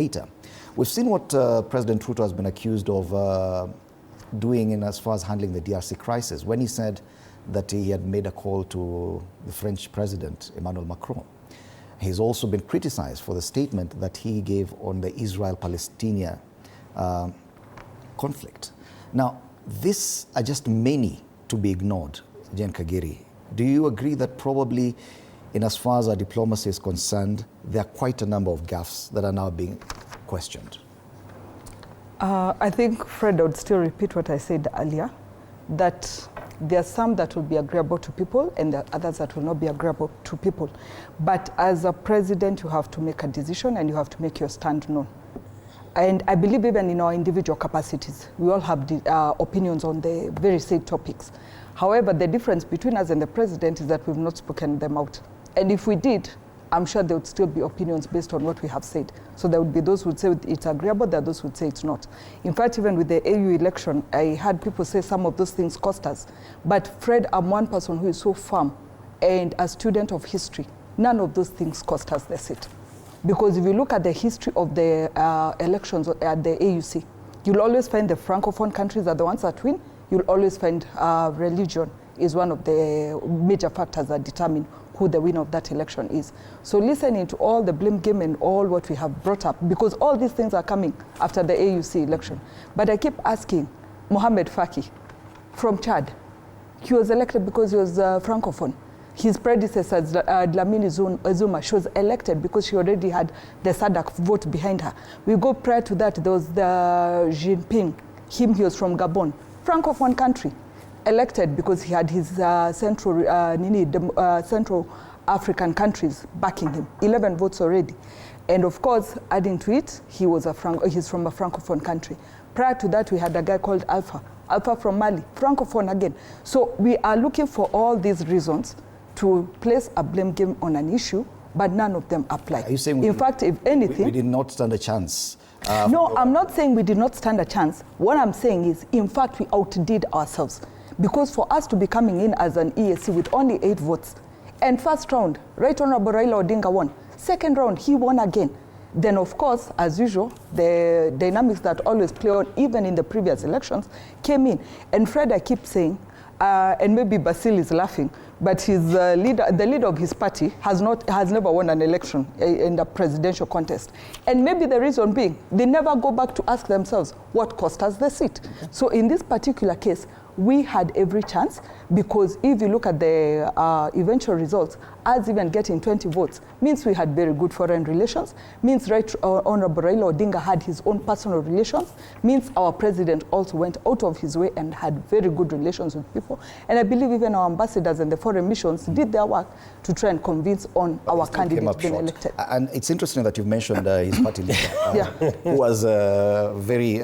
Later. We've seen what President Ruto has been accused of doing in as far as handling the DRC crisis, when he said that he had made a call to the French President, Emmanuel Macron. He's also been criticized for the statement that he gave on the Israel-Palestinian conflict. Now, these are just many to be ignored, Jen Kagiri. Do you agree that probably, in as far as our diplomacy is concerned, there are quite a number of gaffes that are now being questioned? I think, Fred, I would still repeat what I said earlier, that there are some that will be agreeable to people and there are others that will not be agreeable to people. But as a president, you have to make a decision and you have to make your stand known. And I believe even in our individual capacities, we all have opinions on the very same topics. However, the difference between us and the president is that we've not spoken them out. And if we did, I'm sure there would still be opinions based on what we have said. So there would be those who would say it's agreeable, there are those who would say it's not. In fact, even with the AU election, I had people say some of those things cost us. But Fred, I'm one person who is so firm, and a student of history, none of those things cost us the seat. Because if you look at the history of the elections at the AUC, you'll always find the Francophone countries are the ones that win. You'll always find religion is one of the major factors that determine who the winner of that election is. So listening to all the blame game and all what we have brought up, because all these things are coming after the AUC election. But I keep asking, Mohamed Faki from Chad, he was elected because he was Francophone. His predecessor, Dlamini Zuma, she was elected because she already had the SADC vote behind her. We go prior to that, there was the Jinping, he was from Gabon, Francophone country, elected because he had his Central African countries backing him, 11 votes already. And of course, adding to it, he's from a Francophone country. Prior to that, we had a guy called Alpha from Mali, Francophone again. So we are looking for all these reasons to place a blame game on an issue, but none of them apply. Are you saying in fact, if anything... We did not stand a chance? No, I'm not saying we did not stand a chance. What I'm saying is, in fact, we outdid ourselves. Because for us to be coming in as an EAC with only 8 votes, and first round, Right Honorable Raila Odinga won. Second round, he won again. Then, of course, as usual, the dynamics that always play on, even in the previous elections, came in. And Fred, I keep saying, and maybe Basil is laughing, but his the leader of his party has never won an election in the presidential contest. And maybe the reason being, they never go back to ask themselves, what cost us the seat? Okay. So in this particular case, we had every chance, because if you look at the eventual results, us even getting 20 votes means we had very good foreign relations, means Right Honorable Raila Odinga had his own personal relations, means our president also went out of his way and had very good relations with people. And I believe even our ambassadors and the foreign missions did their work to try and convince on our candidate being elected. And it's interesting that you've mentioned his party leader, who was very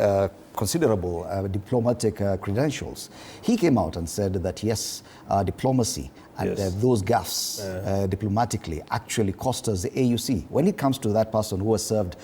considerable diplomatic credentials. He came out and said that yes, diplomacy and those gaffes diplomatically actually cost us the AUC. When it comes to that person who has served